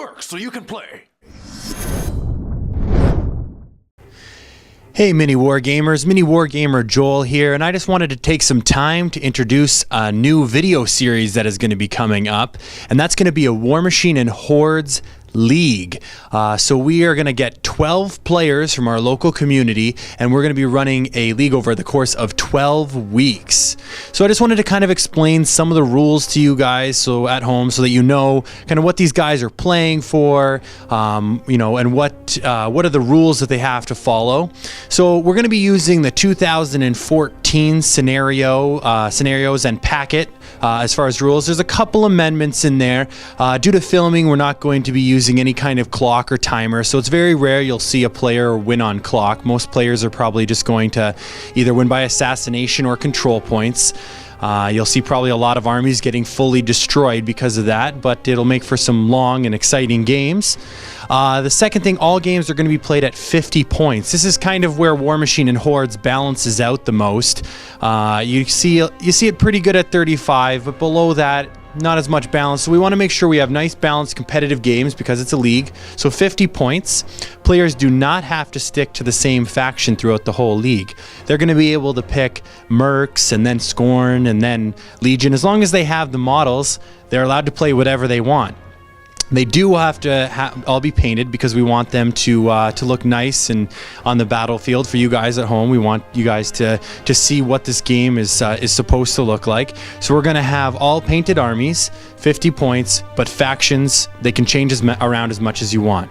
work so you can play. Hey MiniWarGamers, MiniWarGamer Joel here, and I just wanted to take some time to introduce a new video series that is going to be coming up, and that's going to be a Warmachine and Hordes League. So we are going to get 12 players from our local community, and we're going to be running a league over the course of 12 weeks. So I just wanted to kind of explain some of the rules to you guys so at home, so that you know kind of what these guys are playing for, you know, and what are the rules that they have to follow. So we're going to be using the 2014 scenarios and packet as far as rules. There's a couple amendments in there. Due to filming, we're not going to be using any kind of clock or timer, so it's very rare you'll see a player win on clock. Most players are probably just going to either win by assassination or control points. You'll see probably a lot of armies getting fully destroyed because of that, but it'll make for some long and exciting games. The second thing, all games are going to be played at 50 points. This is kind of where Warmachine and Hordes balances out the most. You see it pretty good at 35, but below that, not as much balance. So we want to make sure we have nice balanced competitive games because it's a league. So 50 points. Players do not have to stick to the same faction throughout the whole league. They're going to be able to pick Mercs and then Scorn and then Legion. As long as they have the models, they're allowed to play whatever they want. They do have to all be painted because we want them to look nice and on the battlefield for you guys at home. We want you guys to see what this game is supposed to look like. So we're going to have all painted armies, 50 points, but factions, they can change around as much as you want.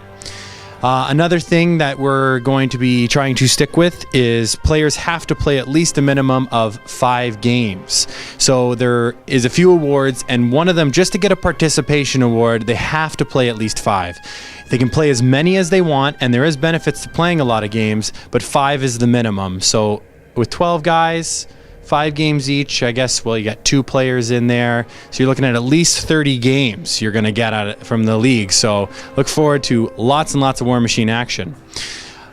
Another thing that we're going to be trying to stick with is players have to play at least a minimum of 5 games. So there is a few awards, and one of them, just to get a participation award, they have to play at least 5. They can play as many as they want, and there is benefits to playing a lot of games, but 5 is the minimum. So with 12 guys, 5 games each, I guess, well, you got 2 players in there, so you're looking at least 30 games you're going to get out of from the league. So look forward to lots and lots of Warmachine action.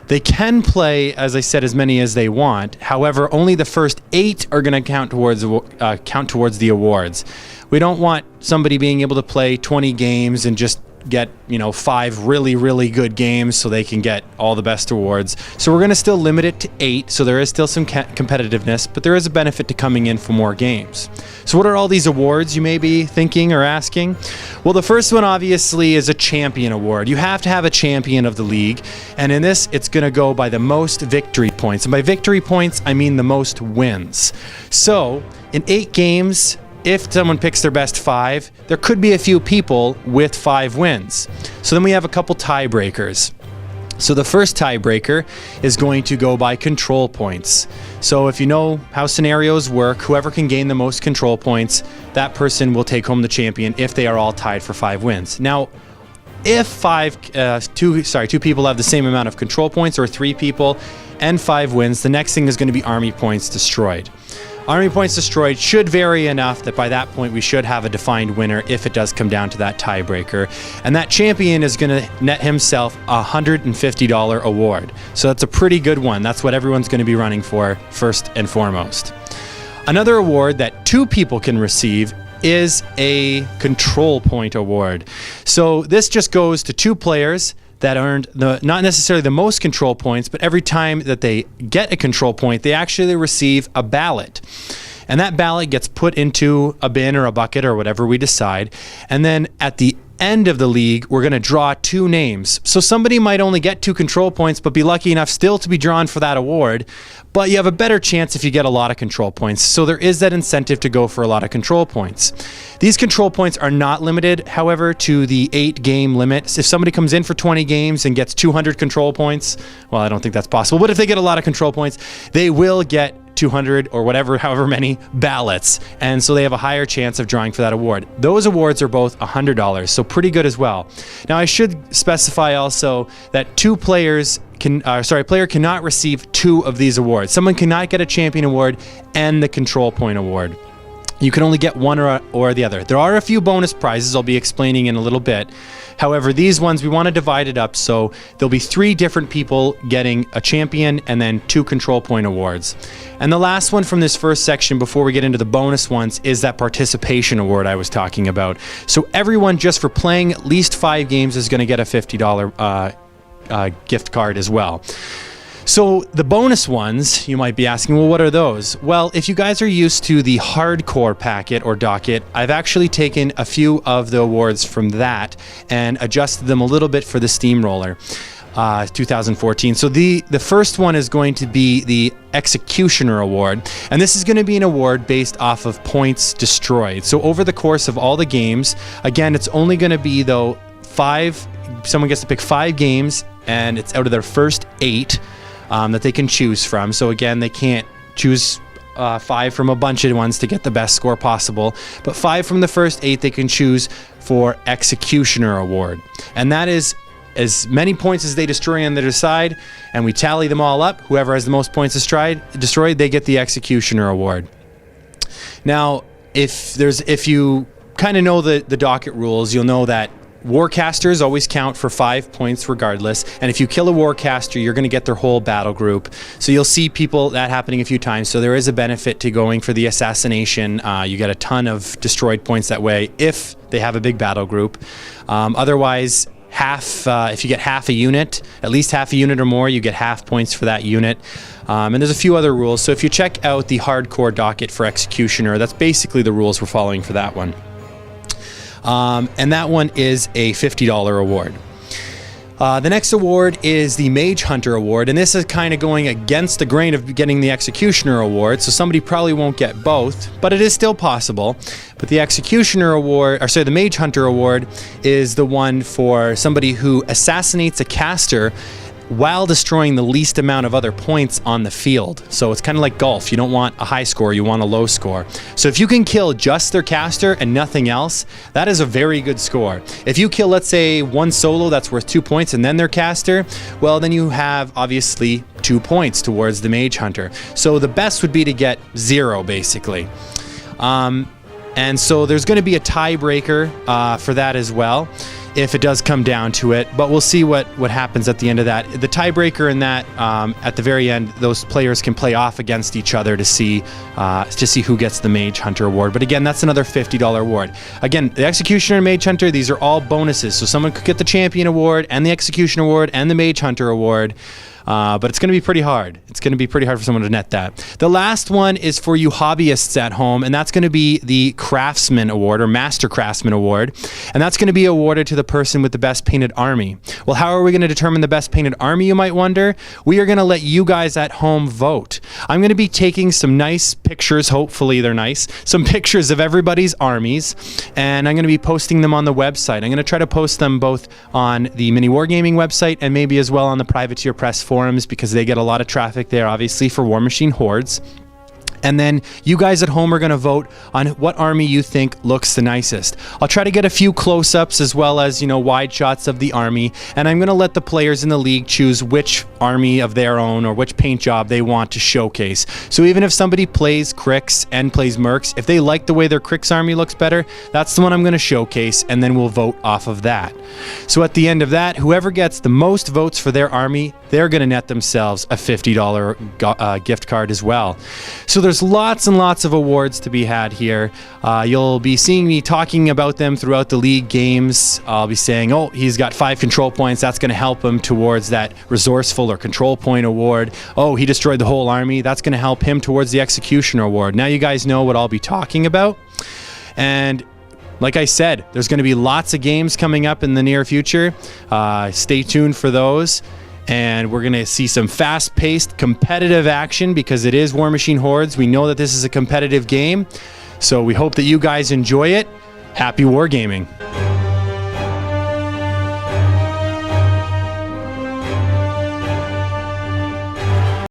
They can play, as I said, as many as they want. However, only the first 8 are going to count towards the awards. We don't want somebody being able to play 20 games and just get, you know, 5 really good games so they can get all the best awards. So we're going to still limit it to 8, so there is still some competitiveness, but there is a benefit to coming in for more games. So what are all these awards, you may be thinking or asking? Well, the first one obviously is a champion award. You have to have a champion of the league, and in this it's going to go by the most victory points. And by victory points, I mean the most wins. So in 8 games, if someone picks their best 5, there could be a few people with 5 wins. So then we have a couple tiebreakers. So the first tiebreaker is going to go by control points. So if you know how scenarios work, whoever can gain the most control points, that person will take home the champion if they are all tied for 5 wins. Now, if two people have the same amount of control points, or 3 people and 5 wins, the next thing is going to be army points destroyed. Army points destroyed should vary enough that by that point we should have a defined winner if it does come down to that tiebreaker. And that champion is going to net himself a $150 award. So that's a pretty good one. That's what everyone's going to be running for first and foremost. Another award that 2 people can receive is a control point award. So this just goes to 2 players that earned not necessarily the most control points, but every time that they get a control point, they actually receive a ballot. And that ballot gets put into a bin or a bucket or whatever we decide. And then at the end of the league, we're going to draw 2 names. So somebody might only get 2 control points, but be lucky enough still to be drawn for that award. But you have a better chance if you get a lot of control points. So there is that incentive to go for a lot of control points. These control points are not limited, however, to the 8 game limit. If somebody comes in for 20 games and gets 200 control points, well, I don't think that's possible. But if they get a lot of control points, they will get 200 or whatever, however many ballots, and so they have a higher chance of drawing for that award. Those awards are both $100, so pretty good as well. Now I should specify also that a player cannot receive 2 of these awards. Someone cannot get a champion award and the control point award. You can only get one or the other. There are a few bonus prizes I'll be explaining in a little bit. However, these ones we want to divide it up, so there'll be 3 different people getting a champion and then 2 control point awards. And the last one from this first section before we get into the bonus ones is that participation award I was talking about. So everyone just for playing at least 5 games is going to get a $50 gift card as well. So the bonus ones, you might be asking, well, what are those? Well, if you guys are used to the hardcore packet or docket, I've actually taken a few of the awards from that and adjusted them a little bit for the Steamroller 2014. So the first one is going to be the Executioner Award, and this is going to be an award based off of points destroyed. So over the course of all the games, again, it's only going to be though 5, someone gets to pick 5 games, and it's out of their first 8 that they can choose from. So again, they can't choose 5 from a bunch of ones to get the best score possible, but 5 from the first 8 they can choose for Executioner Award. And that is as many points as they destroy on their side, and we tally them all up. Whoever has the most points destroyed, they get the Executioner Award. Now, if you kind of know the docket rules, you'll know that Warcasters always count for 5 points regardless, and if you kill a Warcaster, you're going to get their whole battle group. So you'll see that happening a few times, so there is a benefit to going for the assassination. You get a ton of destroyed points that way if they have a big battle group. Otherwise, if you get half a unit, at least half a unit or more, you get half points for that unit. And there's a few other rules, so if you check out the hardcore docket for Executioner, that's basically the rules we're following for that one. And that one is a $50 award. The next award is the Mage Hunter Award, and this is kind of going against the grain of getting the Executioner Award, so somebody probably won't get both, but it is still possible. But the Executioner Award, the Mage Hunter Award is the one for somebody who assassinates a caster while destroying the least amount of other points on the field. So it's kind of like golf. You don't want a high score, you want a low score. So if you can kill just their caster and nothing else, that is a very good score. If you kill, let's say, one solo that's worth 2 points and then their caster, well, then you have obviously 2 points towards the Mage Hunter. So the best would be to get 0, basically. And so there's going to be a tiebreaker for that as well, if it does come down to it, but we'll see what happens at the end of that. The tiebreaker in that, at the very end, those players can play off against each other to see who gets the Mage Hunter Award. But again, that's another $50 award. Again, the Executioner and Mage Hunter, these are all bonuses. So someone could get the Champion Award and the Execution Award and the Mage Hunter Award. But it's going to be pretty hard. It's going to be pretty hard for someone to net that. The last one is for you hobbyists at home, and that's going to be the Craftsman Award, or Master Craftsman Award, and that's going to be awarded to the person with the best painted army. Well, how are we going to determine the best painted army, you might wonder? We are going to let you guys at home vote. I'm going to be taking some nice pictures, hopefully they're nice, some pictures of everybody's armies, and I'm going to be posting them on the website. I'm going to try to post them both on the MiniWarGaming website and maybe as well on the Privateer Press forums, because they get a lot of traffic there, obviously, for Warmachine hordes. And then you guys at home are going to vote on what army you think looks the nicest. I'll try to get a few close-ups as well as, wide shots of the army, and I'm going to let the players in the league choose which army of their own or which paint job they want to showcase. So even if somebody plays Cricks and plays Mercs, if they like the way their Cricks army looks better, that's the one I'm going to showcase, and then we'll vote off of that. So at the end of that, whoever gets the most votes for their army, they're going to net themselves a $50 gift card as well. So there's lots and lots of awards to be had here. You'll be seeing me talking about them throughout the league games. I'll be saying, oh, he's got 5 control points. That's going to help him towards that resourceful or control point award. Oh, he destroyed the whole army. That's going to help him towards the Executioner Award. Now you guys know what I'll be talking about. And like I said, there's going to be lots of games coming up in the near future. Stay tuned for those. And we're going to see some fast-paced, competitive action because it is Warmachine Hordes. We know that this is a competitive game. So we hope that you guys enjoy it. Happy wargaming.